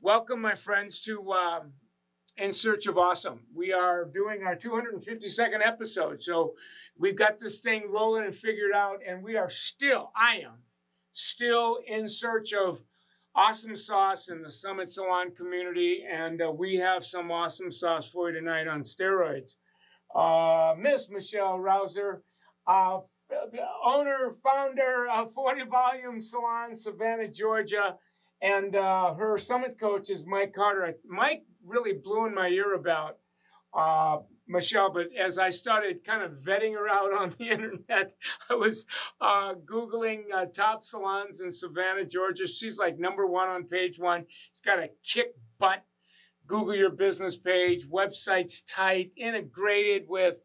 Welcome, my friends, to In Search of Awesome. We are doing our 252nd episode. So we've got this thing rolling and figured out, and I am still in search of awesome sauce in the Summit Salon community, and we have some awesome sauce for you tonight on steroids. Miss Michelle Rouzer, owner, founder of 40 Volume Salon Savannah, Georgia, and her summit coach is Mike Carter. Mike really blew in my ear about Michelle, but as I started kind of vetting her out on the internet, I was Googling top salons in Savannah, Georgia. She's like #1 on page 1. She's got a kick butt Google Your Business page, website's tight, integrated with,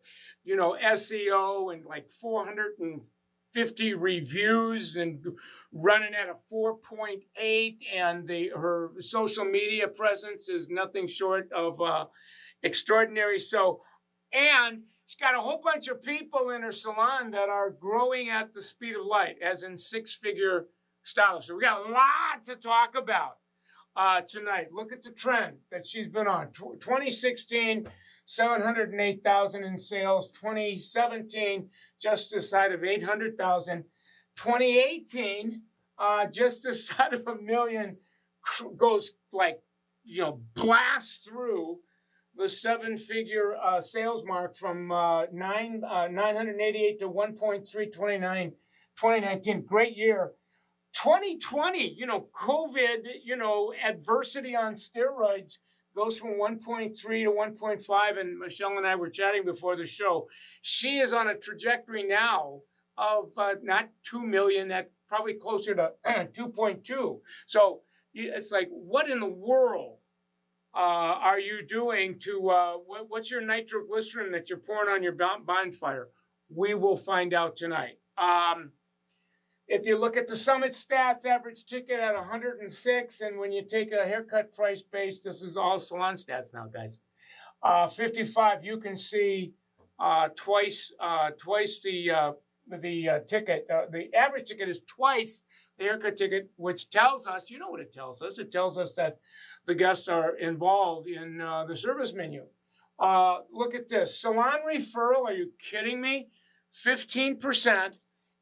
SEO and like 450 reviews and running at a 4.8, and her social media presence is nothing short of extraordinary. And she's got a whole bunch of people in her salon that are growing at the speed of light, as in 6-figure stylists. So we got a lot to talk about tonight. Look at the trend that she's been on. 2016, 708,000 in sales. 2017, just this side of 800,000. 2018, just this side of 1 million, goes blast through the 7-figure sales mark from 988 to 1.329, 2019. Great year. 2020, COVID, adversity on steroids goes from 1.3 to 1.5. And Michelle and I were chatting before the show. She is on a trajectory now of not 2 million, that's probably closer to 2.2. So it's like, what in the world are you doing to, what's your nitroglycerin that you're pouring on your bonfire? We will find out tonight. If you look at the Summit stats, average ticket at 106, and when you take a haircut price base, this is all salon stats now, guys. 55, you can see twice the ticket. The average ticket is twice the haircut ticket, which tells us, you know what it tells us? It tells us that the guests are involved in the service menu. Look at this. Salon referral, are you kidding me? 15%.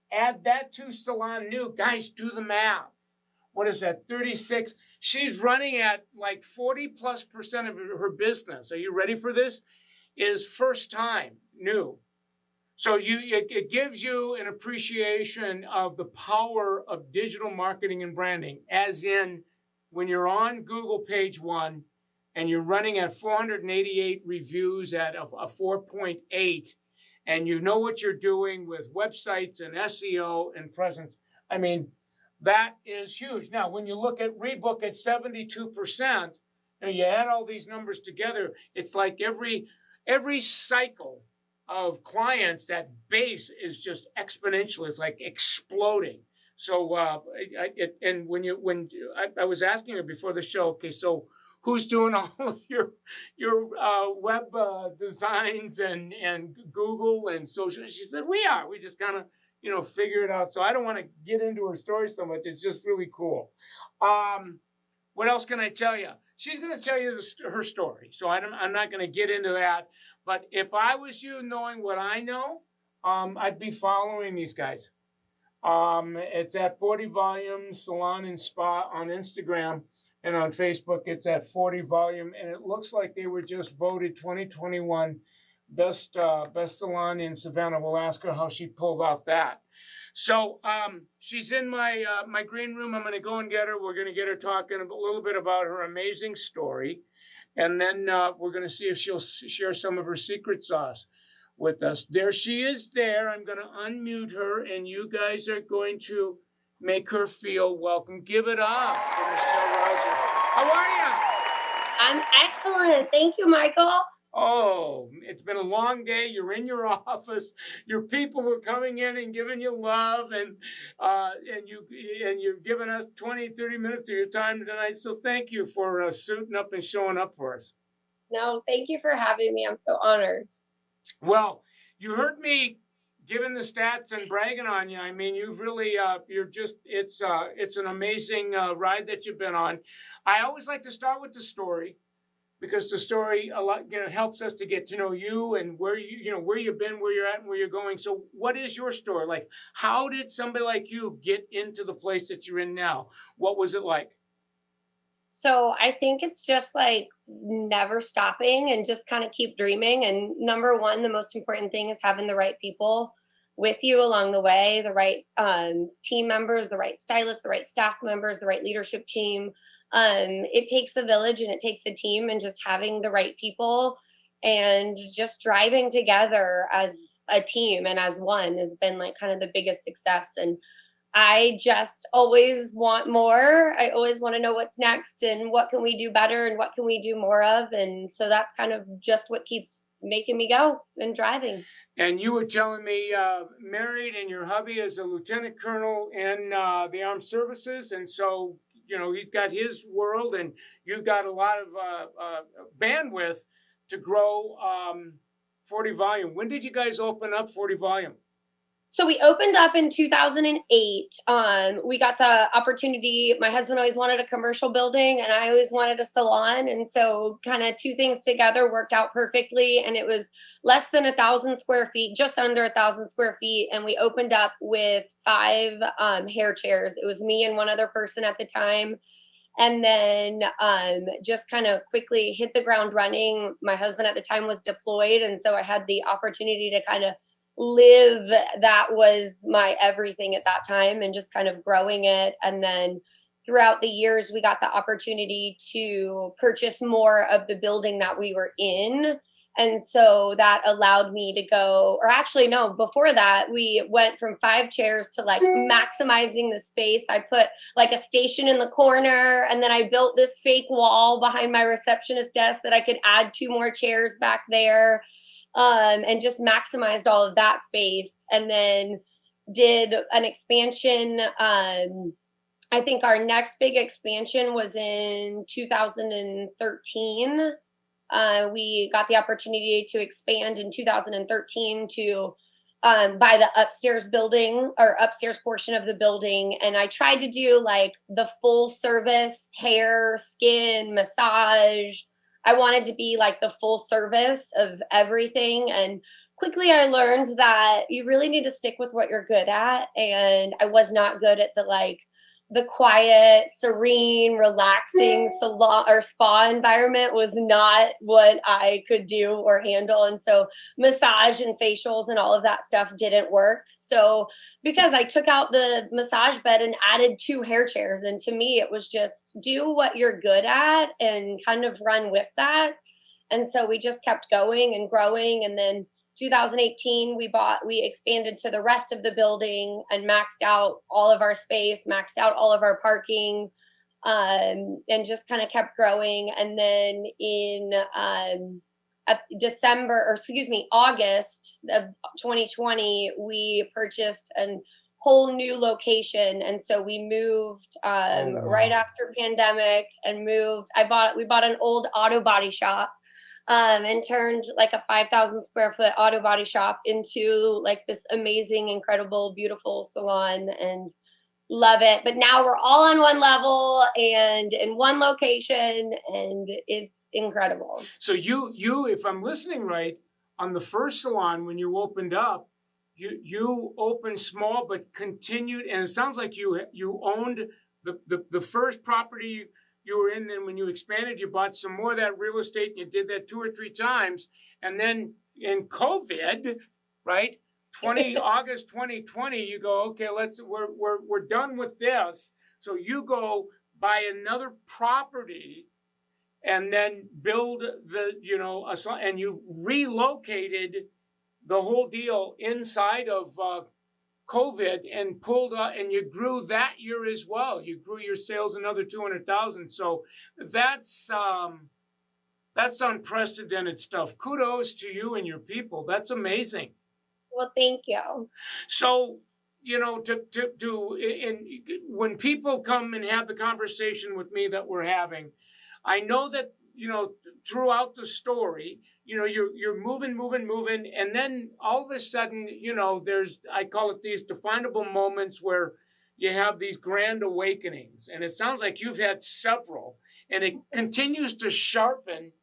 Add that to salon new. Guys, do the math. What is that? 36. She's running at like 40+% of her business. Are you ready for this? Is first time new. So it gives you an appreciation of the power of digital marketing and branding, as in when you're on Google page 1 and you're running at 488 reviews at a 4.8, and you know what you're doing with websites and SEO and presence. I mean, that is huge. Now, when you look at Rebook at 72%, and you add all these numbers together, it's like every cycle of clients, that base is just exponential. It's like exploding. So, I was asking her before the show, okay, so who's doing all of your web designs and Google and social? She said, we are. We just kind of, figure it out. So I don't want to get into her story so much. It's just really cool. What else can I tell you? She's going to tell you her story. So I'm not going to get into that. But if I was you, knowing what I know, I'd be following these guys. It's at 40 Volume Salon and Spa on Instagram. And on Facebook, it's at 40 Volume. And it looks like they were just voted 2021 best salon in Savannah. We'll ask her how she pulled off that. So she's in my green room. I'm going to go and get her. We're going to get her talking a little bit about her amazing story. And then we're going to see if she'll share some of her secret sauce with us. There she is there. I'm going to unmute her, and you guys are going to make her feel welcome. Give it up for Michelle Rouzer. How are you? I'm excellent. Thank you, Michael. Oh, it's been a long day. You're in your office. Your people were coming in and giving you love, and you've given us 20, 30 minutes of your time tonight. So thank you for suiting up and showing up for us. No, thank you for having me. I'm so honored. Well, you heard me giving the stats and bragging on you. I mean, you've really, it's an amazing ride that you've been on. I always like to start with the story, because the story a lot, helps us to get to know you and where where you've been, where you're at, and where you're going. So what is your story? Like, how did somebody like you get into the place that you're in now? What was it like? So I think it's just like never stopping and just kind of keep dreaming. And number one, the most important thing is having the right people with you along the way, the right team members, the right stylists, the right staff members, the right leadership team. It takes a village and it takes a team, and just having the right people and just driving together as a team and as one has been like kind of the biggest success. And I just always want more. I always want to know what's next and what can we do better and what can we do more of. And so that's kind of just what keeps making me go and driving. And you were telling me married, and your hubby is a lieutenant colonel in the armed services. And so, he's got his world, and you've got a lot of bandwidth to grow 40 Volume. When did you guys open up 40 Volume? So we opened up in 2008. We got the opportunity. My husband always wanted a commercial building and I always wanted a salon. And so kind of two things together worked out perfectly. And it was less than 1,000 square feet, just under 1,000 square feet. And we opened up with 5 hair chairs. It was me and one other person at the time. And then just kind of quickly hit the ground running. My husband at the time was deployed. And so I had the opportunity to kind of live, that was my everything at that time, and just kind of growing it. And then throughout the years, we got the opportunity to purchase more of the building that we were in. And so that allowed me to go, or actually, no, before that, we went from 5 chairs to like maximizing the space. I put like a station in the corner, and then I built this fake wall behind my receptionist desk that I could add 2 more chairs back there. And just maximized all of that space, and then did an expansion. I think our next big expansion was in 2013. We got the opportunity to expand in 2013 to buy the upstairs building, or upstairs portion of the building. And I tried to do like the full service hair, skin, massage. I wanted to be like the full service of everything. And quickly I learned that you really need to stick with what you're good at. And I was not good at the quiet, serene, relaxing salon or spa environment was not what I could do or handle. And so massage and facials and all of that stuff didn't work. So because I took out the massage bed and added 2 hair chairs, and to me, it was just do what you're good at and kind of run with that. And so we just kept going and growing. And then 2018, we expanded to the rest of the building and maxed out all of our space, maxed out all of our parking, and just kind of kept growing. And then in August of 2020, we purchased a whole new location. And so we moved right after pandemic and moved. We bought an old auto body shop. And turned like a 5,000 square foot auto body shop into like this amazing, incredible, beautiful salon, and love it. But now we're all on one level and in one location, and it's incredible. So you, if I'm listening right, on the first salon when you opened up, you opened small but continued, and it sounds like you owned the first property you were in. Then when you expanded, you bought some more of that real estate, and you did that 2 or 3 times. And then in COVID, right, August 2020, you go, okay, we're done with this. So you go buy another property and then build and you relocated the whole deal inside of COVID and pulled up, and you grew that year as well. You grew your sales another 200,000. So that's unprecedented stuff. Kudos to you and your people. That's amazing. Well, thank you. So, when people come and have the conversation with me that we're having, I know that, throughout the story, you know, you're moving, and then all of a sudden, you know, there's, I call it these definable moments where you have these grand awakenings, and it sounds like you've had several, and it continues to sharpen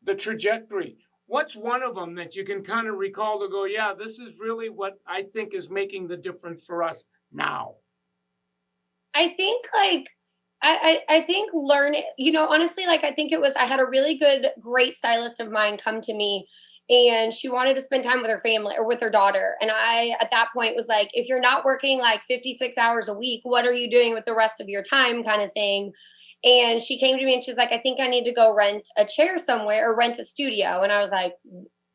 the trajectory. What's one of them that you can kind of recall to go, yeah, this is really what I think is making the difference for us now? I think like I think learning, you know, honestly, like I think it was I had a really great stylist of mine come to me and she wanted to spend time with her family or with her daughter. And I at that point was like, if you're not working like 56 hours a week, what are you doing with the rest of your time kind of thing? And she came to me and she's like, I think I need to go rent a chair somewhere or rent a studio. And I was like,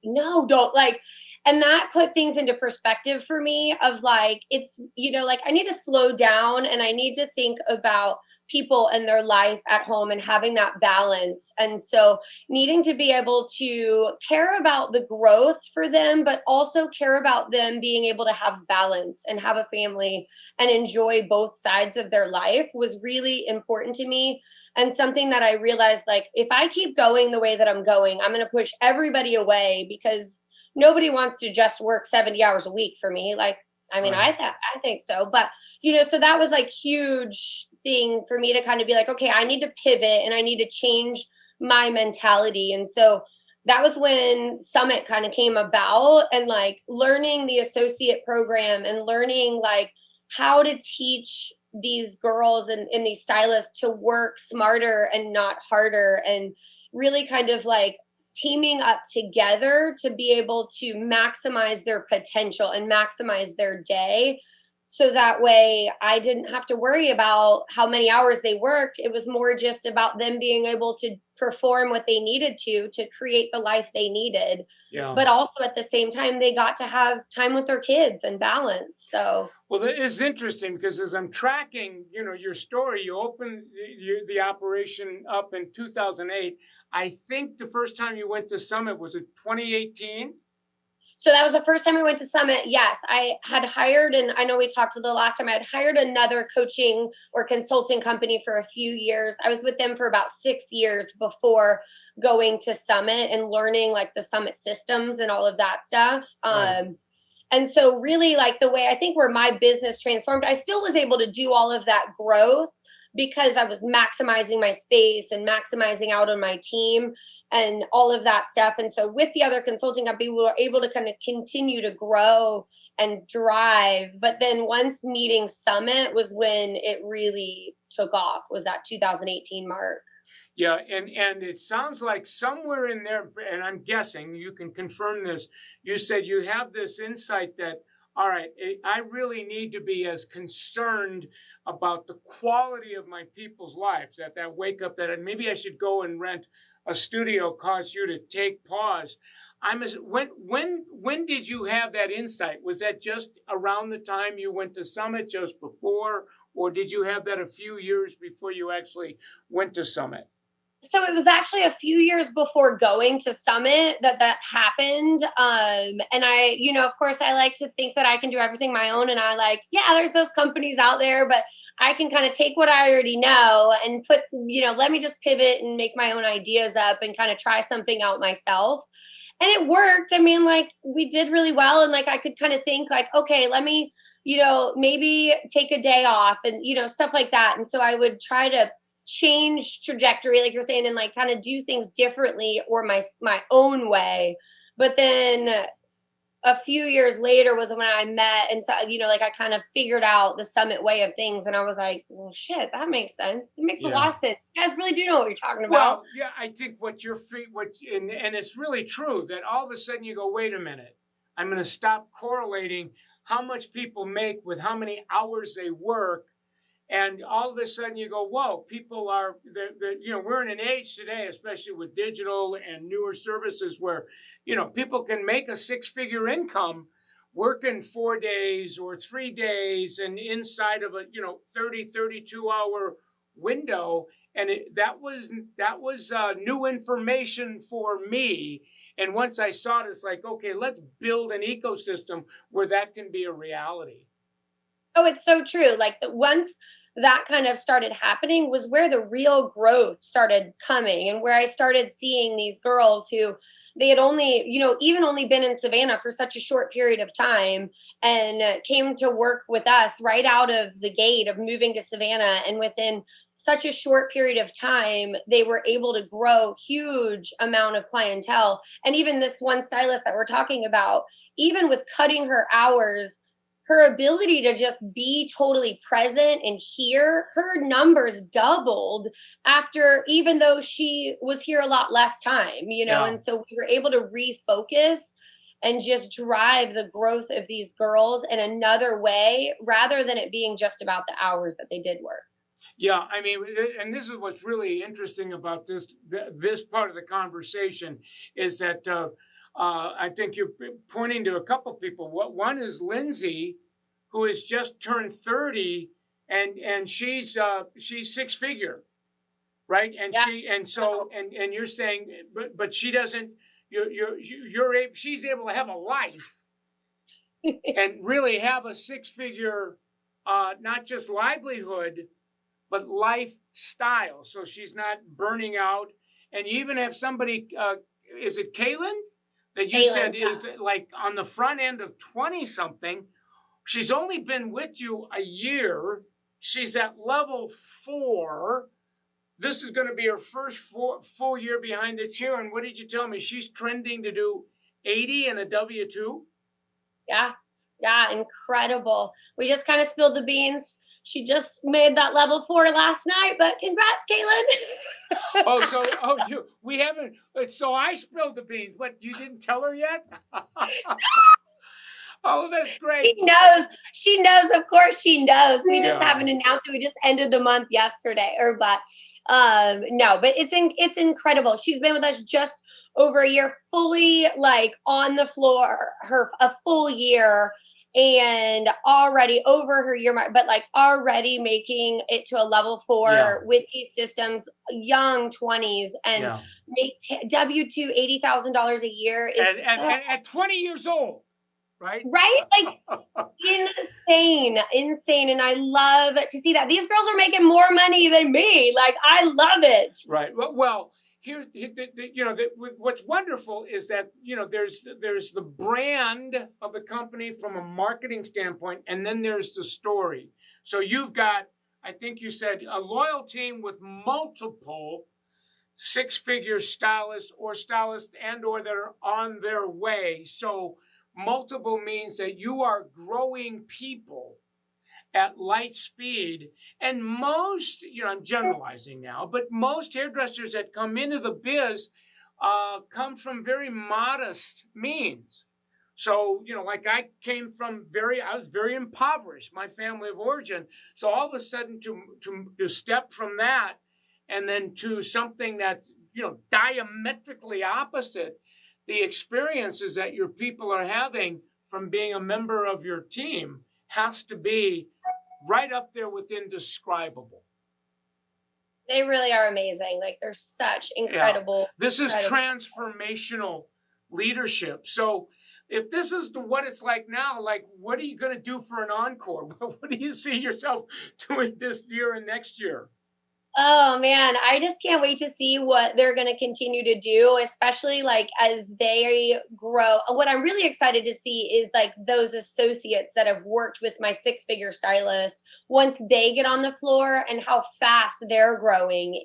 no, don't like, and that put things into perspective for me of like, it's, you know, like I need to slow down and I need to think about people and their life at home and having that balance. And so needing to be able to care about the growth for them, but also care about them being able to have balance and have a family and enjoy both sides of their life was really important to me. And something that I realized, like, if I keep going the way that I'm going, I'm going to push everybody away because nobody wants to just work 70 hours a week for me. Like, I mean, Right. I think so, but you know, so that was like huge thing for me to kind of be like, okay, I need to pivot and I need to change my mentality. And so that was when Summit kind of came about and like learning the associate program and learning like how to teach these girls and these stylists to work smarter and not harder and really kind of like teaming up together to be able to maximize their potential and maximize their day. So that way I didn't have to worry about how many hours they worked. It was more just about them being able to perform what they needed to create the life they needed. Yeah. But also at the same time, they got to have time with their kids and balance. So Well, that is interesting because as I'm tracking, you know, your story, you opened the operation up in 2008. I think the first time you went to Summit was in 2018. So that was the first time I went to Summit. Yes, I had hired, and I know we talked the last time, I had hired another coaching or consulting company for a few years. I was with them for about 6 years before going to Summit and learning like the Summit systems and all of that stuff. Right. And so really like the way I think where my business transformed, I still was able to do all of that growth because I was maximizing my space and maximizing out on my team and all of that stuff. And so with the other consulting company, we were able to kind of continue to grow and drive. But then once meeting Summit was when it really took off, was that 2018 mark. Yeah, and it sounds like somewhere in there, and I'm guessing you can confirm this. You said you have this insight that, all right, I really need to be as concerned about the quality of my people's lives. That wake up that maybe I should go and rent a studio, cause you to take pause. When did you have that insight? Was that just around the time you went to Summit, just before, or did you have that a few years before you actually went to Summit? So it was actually a few years before going to Summit that happened. And I, you know, of course, I like to think that I can do everything my own. And I like, yeah, there's those companies out there, but I can kind of take what I already know and put, you know, let me just pivot and make my own ideas up and kind of try something out myself. And it worked. I mean, like we did really well. And like I could kind of think like, okay, let me, you know, maybe take a day off and, you know, stuff like that. And so I would try to change trajectory, like you're saying, and like kind of do things differently or my own way. But then a few years later was when I met and so, you know, like I kind of figured out the Summit way of things. And I was like, well, shit, that makes sense. It makes a Yeah. lot of sense. You guys really do know what you're talking about. Well, yeah, I think what your feet, and it's really true that all of a sudden you go, wait a minute, I'm going to stop correlating how much people make with how many hours they work. And all of a sudden you go, whoa, people are, you know, we're in an age today, especially with digital and newer services where, you know, people can make a six-figure income working 4 days or 3 days and inside of a, you know, 32 hour window. And that was new information for me. And once I saw it, it's like, okay, let's build an ecosystem where that can be a reality. Oh, it's so true. Like once that kind of started happening was where the real growth started coming and where I started seeing these girls who they had only, even only been in Savannah for such a short period of time, and came to work with us right out of the gate of moving to Savannah. And within such a short period of time, they were able to grow huge amount of clientele. And even this one stylist that we're talking about, even with cutting her hours, her ability to just be totally present and here, her numbers doubled after, even though she was here a lot less time, and so we were able to refocus and just drive the growth of these girls in another way, rather than it being just about the hours that they did work. Yeah, I mean, and this is what's really interesting about this part of the conversation is that I think you're pointing to a couple people. One is Lindsay, who has just turned 30, and she's six figure, right? And and you're saying, but she doesn't. She's able to have a life and really have a six figure, not just livelihood, but lifestyle. So she's not burning out. And you even have somebody, is it Kaylin? That you said is like on the front end of 20 something. She's only been with you a year. She's at level 4. This is going to be her first full year behind the chair. And what did you tell me? She's trending to do 80 in a W-2? Yeah, incredible. We just kind of spilled the beans. She just made that level 4 last night, but congrats, Kaylin. We haven't. So I spilled the beans. What, you didn't tell her yet? Oh, that's great. She knows. Of course she knows. We just haven't announced it. We just ended the month yesterday, but it's incredible. She's been with us just over a year, fully like on the floor, a full year, and already over her year mark, but like already making it to a level 4 with these systems, young 20s, and make W-2 $80,000 a year is at 20 years old. Right? Like insane. And I love to see that. These girls are making more money than me. Like, I love it. Right. Well, what's wonderful is that, there's the brand of the company from a marketing standpoint, and then there's the story. So you've got, I think you said, a loyal team with multiple six-figure stylists or that are on their way. So multiple means that you are growing people at light speed. And most, I'm generalizing now, but most hairdressers that come into the biz come from very modest means. So, like I was very impoverished, my family of origin. So all of a sudden to step from that and then to something that's, diametrically opposite, the experiences that your people are having from being a member of your team has to be right up there with indescribable. They really are amazing. Like, they're such incredible. This is transformational leadership. So if this is what it's like now, like, what are you going to do for an encore? What do you see yourself doing this year and next year? Oh man, I just can't wait to see what they're going to continue to do, especially like as they grow. What I'm really excited to see is like those associates that have worked with my six-figure stylist, once they get on the floor and how fast they're growing.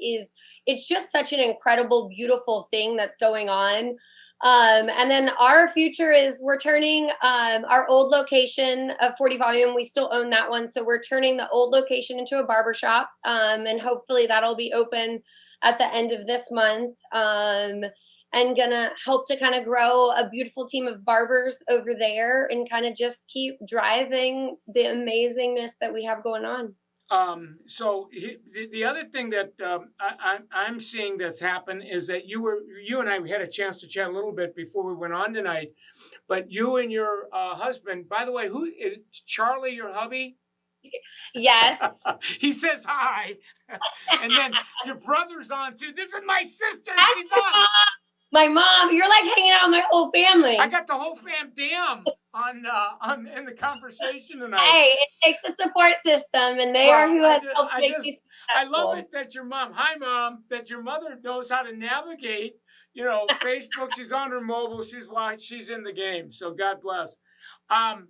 It's just such an incredible, beautiful thing that's going on. And then our future is we're turning our old location of 40 Volume. We still own that one. So we're turning the old location into a barbershop. And hopefully that'll be open at the end of this month. And gonna help to kind of grow a beautiful team of barbers over there and kind of just keep driving the amazingness that we have going on. So the other thing that I'm seeing that's happened is that you and I had a chance to chat a little bit before we went on tonight, but you and your husband, by the way, who is Charlie, your hubby? Yes. He says hi. And then your brother's on too. This is my sister. She's on. My mom. You're like hanging out with my whole family. I got the whole fam damn on in the conversation tonight. Hey, it takes a support system, and they are who has helped make me successful. I love it that your mom, hi mom, that your mother knows how to navigate you know, Facebook. She's on her mobile. She's in the game. So God bless. Um,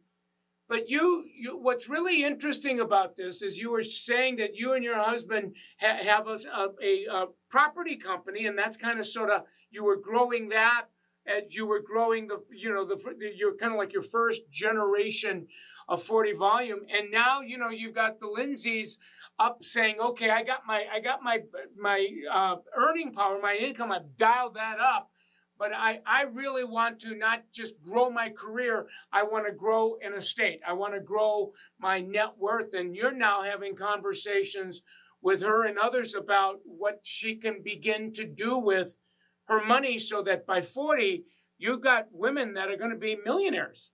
but what's really interesting about this is you were saying that you and your husband have a property company, and that's kind of sort of you were growing that as you were growing you're kind of like your first generation of 40 volume, and now you've got the Lindsays up saying, okay, I got my earning power, my income, I've dialed that up. But I really want to not just grow my career. I want to grow an estate. I want to grow my net worth. And you're now having conversations with her and others about what she can begin to do with her money so that by 40, you've got women that are going to be millionaires.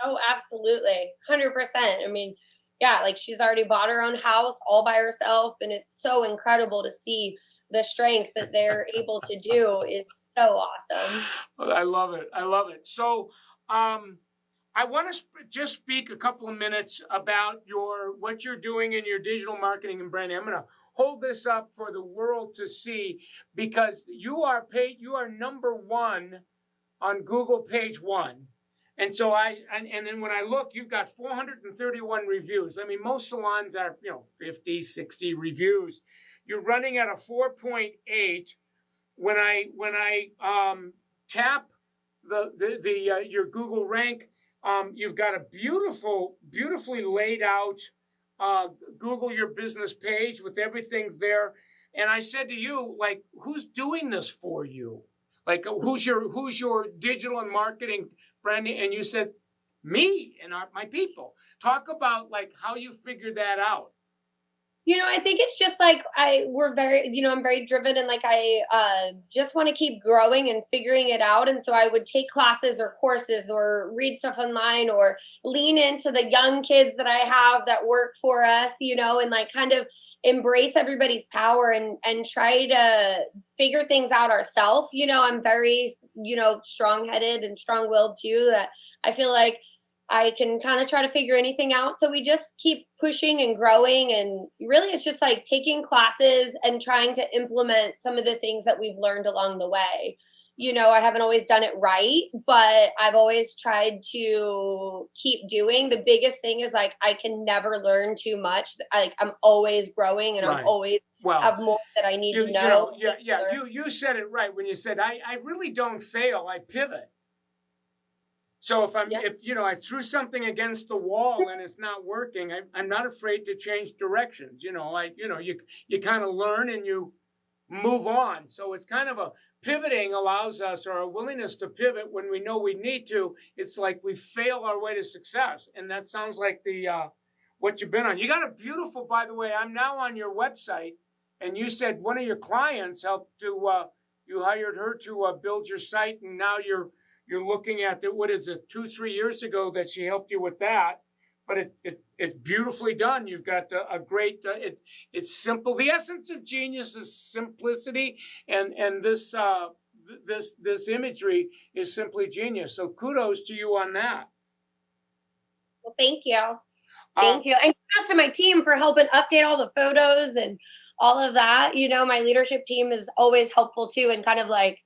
Oh, absolutely. 100%. I mean, yeah, like she's already bought her own house all by herself. And it's so incredible to see the strength that they're able to do is so awesome. I love it. I love it. So I want to just speak a couple of minutes about what you're doing in your digital marketing and branding. I'm going to hold this up for the world to see because you are number one on Google page one. And so and then when I look, you've got 431 reviews. I mean, most salons are, 50, 60 reviews. You're running at a 4.8. When I tap your Google rank, you've got a beautifully laid out Google Your Business page with everything's there. And I said to you, like, who's doing this for you? Like, who's your digital and marketing branding? And you said, me and my people. Talk about like how you figured that out. I think it's just like I'm very driven and like I just want to keep growing and figuring it out. And so I would take classes or courses or read stuff online or lean into the young kids that I have that work for us, and like kind of embrace everybody's power and try to figure things out ourselves. I'm very, strong-headed and strong-willed too, that I feel like I can kind of try to figure anything out. So we just keep pushing and growing. And really, it's just like taking classes and trying to implement some of the things that we've learned along the way. I haven't always done it right, but I've always tried to keep doing. The biggest thing is like, I can never learn too much. I'm always growing and I'm always have more that I need to know. You said it right when you said, I really don't fail, I pivot. So if I threw something against the wall and it's not working, I'm not afraid to change directions. You kind of learn and you move on. So it's kind of a pivoting allows us, or a willingness to pivot when we know we need to. It's like we fail our way to success. And that sounds like what you've been on. You got a beautiful, by the way, I'm now on your website, and you said one of your clients helped to, you hired her to build your site, and now you're looking at what is it, 2-3 years ago that she helped you with that, but it's beautifully done. You've got a great, it's simple. The essence of genius is simplicity, and this imagery is simply genius. So kudos to you on that. Well, thank you. Thank you. And kudos to my team for helping update all the photos and all of that. My leadership team is always helpful too, and kind of like,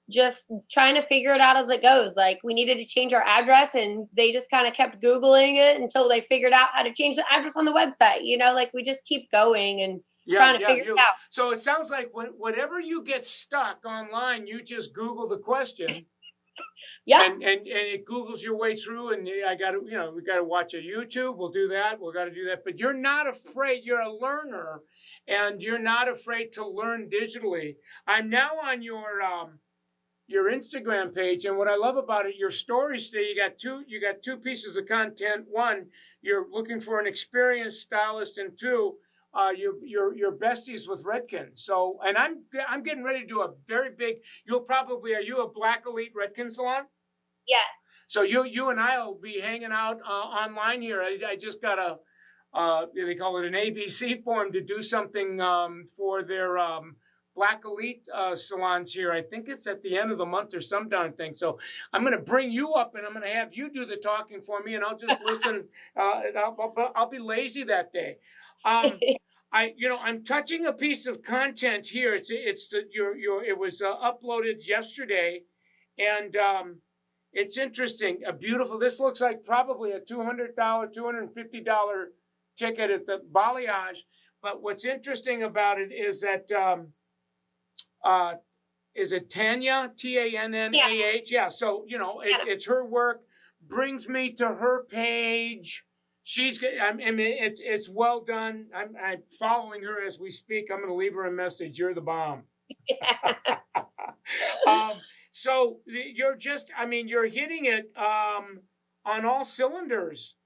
just trying to figure it out as it goes. Like we needed to change our address and they just kind of kept Googling it until they figured out how to change the address on the website. Like we just keep going and trying to figure it out. So it sounds like whenever you get stuck online, you just Google the question. Yeah. And it Googles your way through, and we got to watch a YouTube. We'll do that. We'll got to do that. But you're not afraid. You're a learner and you're not afraid to learn digitally. I'm now on your Instagram page, and what I love about it, your stories today, you got two pieces of content. One, you're looking for an experienced stylist, and two, your besties with Redken. So, and I'm getting ready to do a very big. Are you a Black Elite Redken salon? Yes. So you and I will be hanging out online here. I just got they call it an ABC form to do something for their Black Elite salons here. I think it's at the end of the month or some darn thing. So I'm going to bring you up and I'm going to have you do the talking for me, and I'll just listen. I'll be lazy that day. I'm touching a piece of content here. It was uploaded yesterday, and it's interesting. A beautiful. This looks like probably a $200, $250 ticket at the balayage. But what's interesting about it is that is it Tanya, Tannah? Yeah. So it's her work. Brings me to her page. I mean, it's well done. I'm following her as we speak. I'm going to leave her a message. You're the bomb. So you're hitting it on all cylinders,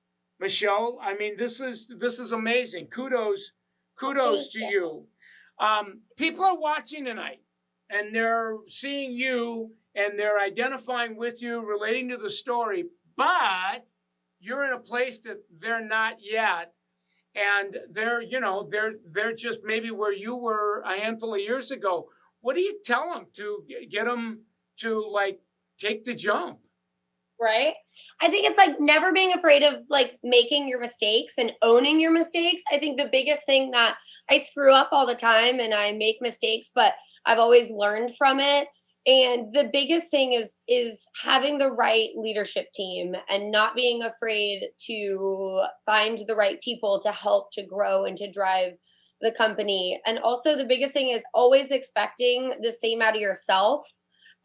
Michelle. I mean, this is amazing. Kudos to you. People are watching tonight, and they're seeing you, and they're identifying with you, relating to the story, but you're in a place that they're not yet, and they're just maybe where you were a handful of years ago. What do you tell them to get them to like take the jump? Right. I think it's like never being afraid of like making your mistakes and owning your mistakes. I think the biggest thing that I screw up all the time and I make mistakes, but I've always learned from it. And the biggest thing is having the right leadership team and not being afraid to find the right people to help to grow and to drive the company. And also the biggest thing is always expecting the same out of yourself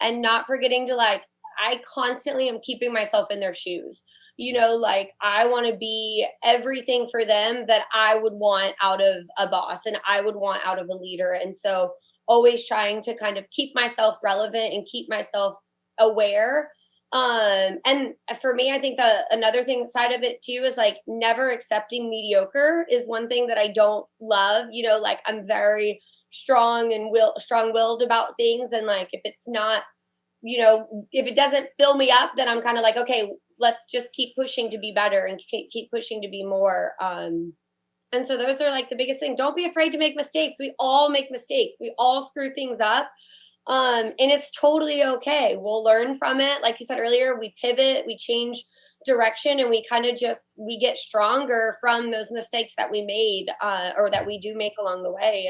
and not forgetting to like, I constantly am keeping myself in their shoes. Like I want to be everything for them that I would want out of a boss and I would want out of a leader. And so always trying to kind of keep myself relevant and keep myself aware. And for me, I think another thing side of it too is like never accepting mediocre is one thing that I don't love. Like I'm very strong and strong-willed about things. And like, if it's not, if it doesn't fill me up, then I'm kind of like, okay, let's just keep pushing to be better and keep pushing to be more. And so those are like the biggest thing. Don't be afraid to make mistakes. We all make mistakes. We all screw things up. And it's totally okay. We'll learn from it. Like you said earlier, we pivot, we change direction, and we kind of we get stronger from those mistakes that we made or that we do make along the way.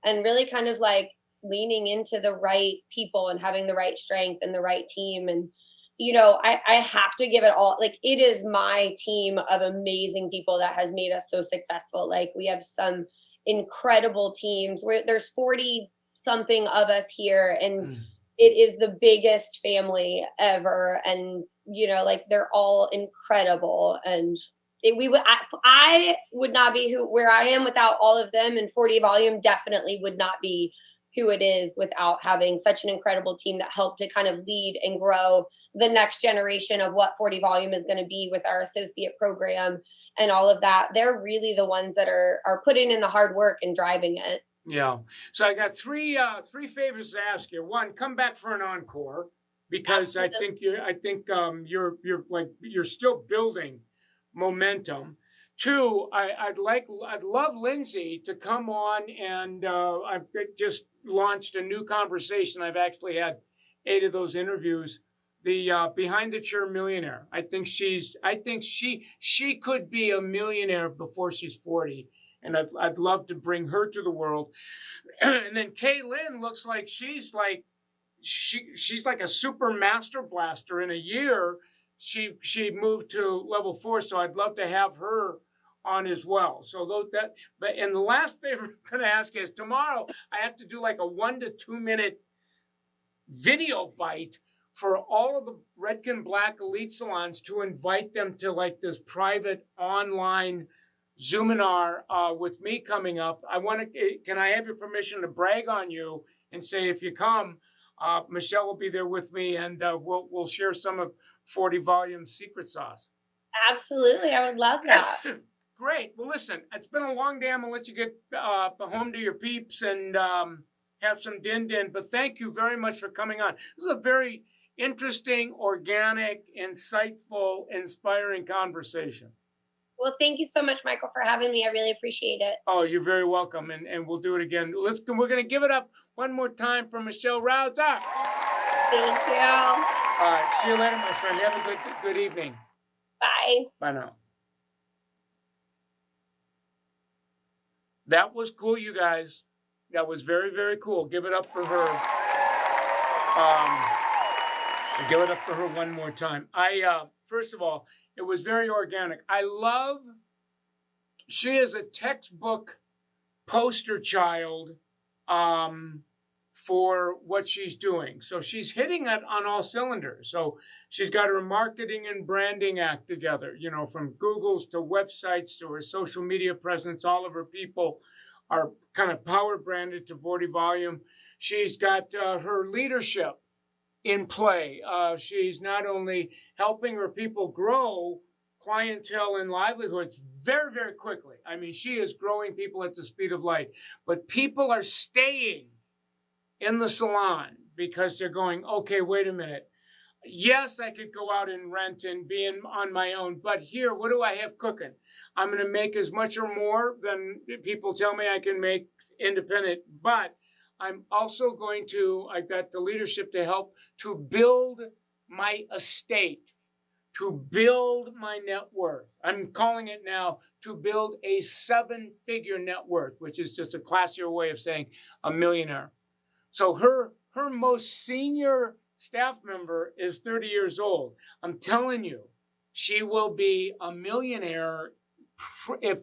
And really kind of like leaning into the right people and having the right strength and the right team. And I have to give it all. Like it is my team of amazing people that has made us so successful. Like we have some incredible teams where there's 40 something of us here, and it is the biggest family ever. And like they're all incredible. And I would not be where I am without all of them. And 40 Volume definitely would not be who it is without having such an incredible team that helped to kind of lead and grow the next generation of what 40 Volume is going to be with our associate program and all of that. They're really the ones that are putting in the hard work and driving it. Yeah. So I got three favors to ask you. One, come back for an encore because Absolutely. I think you're still building momentum. Two, I'd love Lindsay to come on, and I've just launched a new conversation. I've actually had 8 of those interviews. The behind the chair millionaire. I think she could be a millionaire before she's 40, and I'd love to bring her to the world. And then Kaylin looks like she's like a super master blaster. In a year, she moved to level 4, so I'd love to have her on as well. So and the last favor I'm going to ask is tomorrow I have to do like a 1 to 2 minute video bite for all of the Redken Black Elite Salons to invite them to like this private online Zoominar with me coming up. Can I have your permission to brag on you and say if you come, Michelle will be there with me, and we'll share some of 40 Volume secret sauce. Absolutely, I would love that. Great. Well, listen, it's been a long day. I'm gonna let you get home to your peeps and have some din. But thank you very much for coming on. This is a very interesting, organic, insightful, inspiring conversation. Well, thank you so much, Michael, for having me. I really appreciate it. Oh, you're very welcome, and we'll do it again. We're going to give it up one more time for Michelle Rouzer. Thank you. All right, see you later, my friend. Have a good evening. Bye. Bye now. That was cool, you guys. That was very, very cool. Give it up for her. Give it up for her one more time. First of all, it was very organic. She is a textbook poster child for what she's doing. So she's hitting it on all cylinders. So she's got her marketing and branding act together, you know, from Google's to websites to her social media presence. All of her people are kind of power branded to 40 Volume. She's got her leadership in play. She's not only helping her people grow clientele and livelihoods very, very quickly. I mean, she is growing people at the speed of light, but people are staying in the salon because they're going, okay, wait a minute. Yes, I could go out and rent and be on my own, but here, what do I have cooking? I'm going to make as much or more than people tell me I can make independent, but I'm also I've got the leadership to help to build my estate, to build my net worth. I'm calling it now to build a 7-figure net worth, which is just a classier way of saying a millionaire. So her most senior staff member is 30 years old. I'm telling you, she will be a millionaire if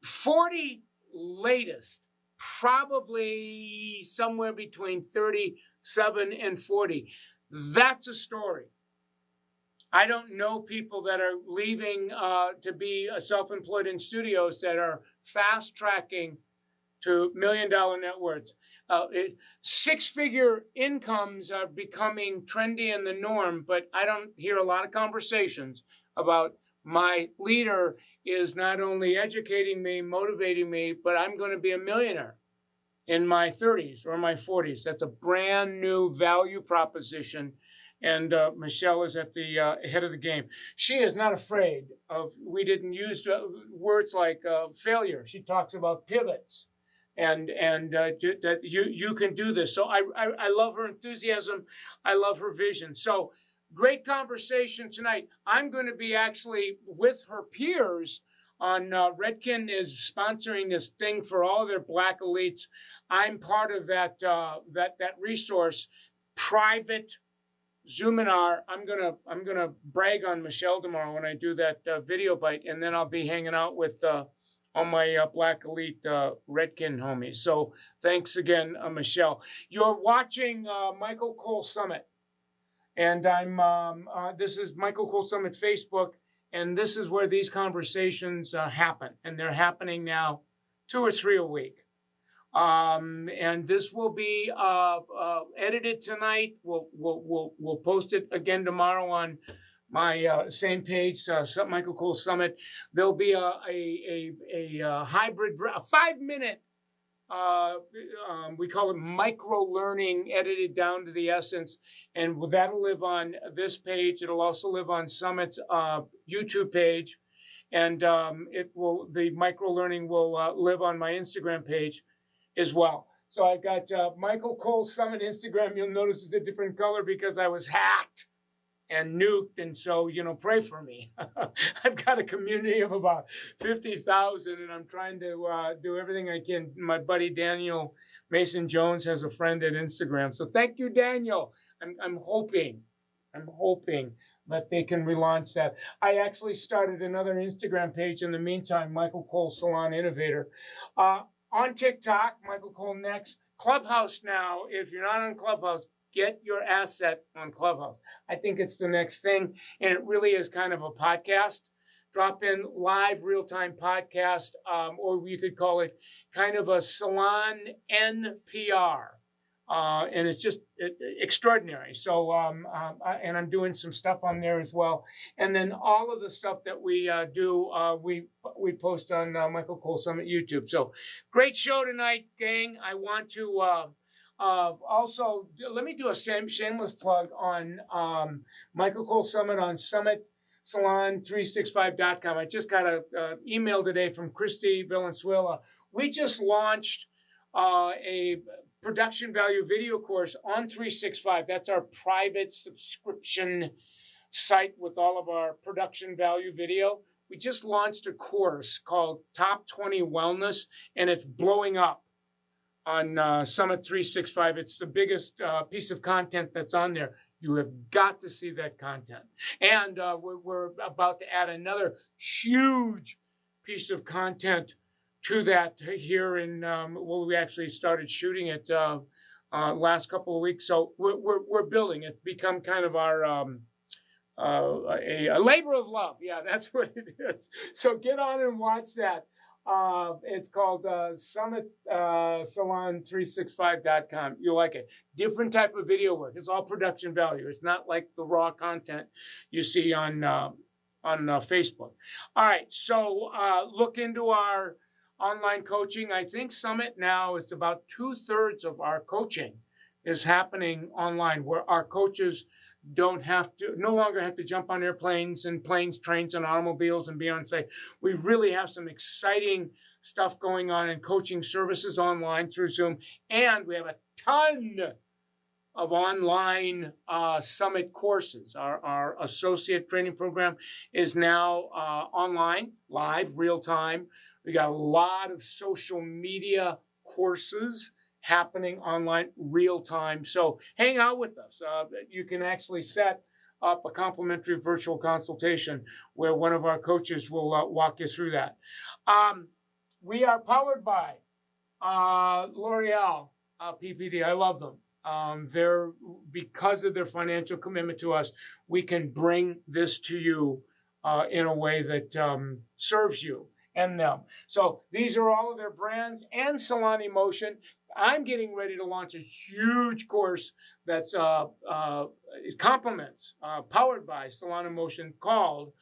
40 latest, probably somewhere between 37 and 40. That's a story. I don't know people that are leaving to be self-employed in studios that are fast-tracking to $1 million net worths. 6-figure incomes are becoming trendy and the norm, but I don't hear a lot of conversations about my leader is not only educating me, motivating me, but I'm going to be a millionaire in my 30s or my 40s. That's a brand new value proposition. And Michelle is at the head of the game. She is not afraid of, we didn't use words like failure. She talks about pivots and that you can do this. So I love her enthusiasm. I love her vision. So great conversation tonight. I'm going to be actually with her peers on Redken is sponsoring this thing for all their Black elites. I'm part of that resource, private Zoominar. I'm gonna brag on Michelle tomorrow when I do that video bite, and then I'll be hanging out with all my Black Elite Redken homies. So thanks again, Michelle. You're watching Michael Cole Summit, and I'm this is Michael Cole Summit Facebook, and this is where these conversations happen, and they're happening now 2 or 3 a week. And this will be edited tonight. We'll post it again tomorrow on my same page, Michael Cole Summit. There'll be a hybrid, a 5-minute. We call it micro learning, edited down to the essence, and that'll live on this page. It'll also live on Summit's YouTube page, and the micro learning will live on my Instagram page as well. So I got Michael Cole Summit Instagram. You'll notice it's a different color because I was hacked and nuked. And so, pray for me. I've got a community of about 50,000 and I'm trying to do everything I can. My buddy Daniel Mason Jones has a friend at Instagram. So thank you, Daniel. I'm hoping that they can relaunch that. I actually started another Instagram page in the meantime, Michael Cole Salon Innovator. On TikTok, Michael Cole Next. Clubhouse now. If you're not on Clubhouse, get your asset on Clubhouse. I think it's the next thing, and it really is kind of a podcast. Drop in live, real-time podcast, or you could call it kind of a salon NPR. And it's just extraordinary. So, and I'm doing some stuff on there as well. And then all of the stuff that we do, we post on Michael Cole Summit YouTube. So great show tonight, gang. I want to also, let me do a shameless plug on Michael Cole Summit on SummitSalon365.com. I just got an email today from Christy Valenzuela. We just launched a production value video course on 365. That's our private subscription site with all of our production value video. we just launched a course called Top 20 Wellness, and it's blowing up on Summit 365. It's the biggest piece of content that's on there. You have got to see that content. And we're about to add another huge piece of content to that here in, well, we actually started shooting it last couple of weeks. So we're building. It's become kind of our, a labor of love. Yeah, that's what it is. So get on and watch that. It's called Summit Salon 365.com. You'll like it. Different type of video work. It's all production value. It's not like the raw content you see on Facebook. All right, so look into our online coaching. I think Summit now is about 2/3 of our coaching is happening online, where our coaches no longer have to jump on airplanes and planes, trains, and automobiles and be on site. We really have some exciting stuff going on in coaching services online through Zoom. And we have a ton of online Summit courses. Our associate training program is now online, live, real time. We got a lot of social media courses happening online real time. So hang out with us. You can actually set up a complimentary virtual consultation where one of our coaches will walk you through that. We are powered by L'Oreal PPD. I love them. Because of their financial commitment to us, we can bring this to you in a way that serves you and them. So these are all of their brands and Salon Emotion. I'm getting ready to launch a huge course that's compliments, powered by Salon Emotion, called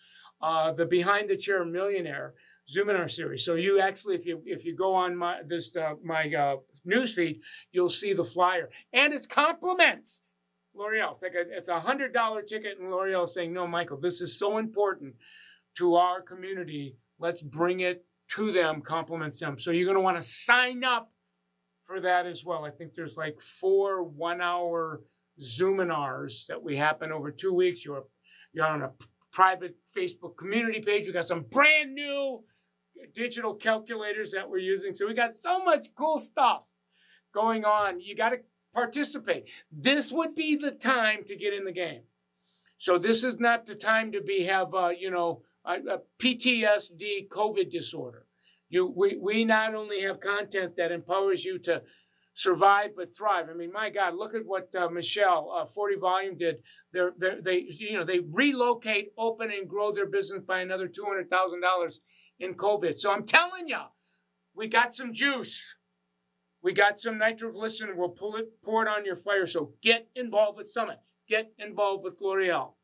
the Behind the Chair Millionaire Zoominar series. So you actually, if you go on my newsfeed, you'll see the flyer, and it's compliments L'Oreal. It's a $100 ticket, and L'Oreal is saying, no, Michael, this is so important to our community. Let's bring it to them, compliments them. So you're going to want to sign up for that as well. I think there's like 4 one-hour Zoominars that we happen over 2 weeks. You're on a private Facebook community page. We got some brand new digital calculators that we're using. So we got so much cool stuff going on. You got to participate. This would be the time to get in the game. So this is not the time to have a PTSD COVID disorder. We not only have content that empowers you to survive but thrive. I mean, my God, look at what Michelle 40 Volume did. They relocate, open, and grow their business by another $200,000 in COVID. So I'm telling you, we got some juice. We got some nitroglycerin. We'll pour it on your fire. So get involved with Summit. Get involved with L'Oreal.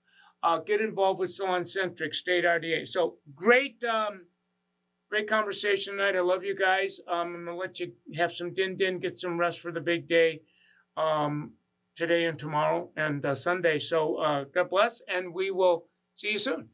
Get involved with Salon Centric, State RDA. So great conversation tonight. I love you guys. I'm going to let you have some din, get some rest for the big day today and tomorrow and Sunday. So God bless, and we will see you soon.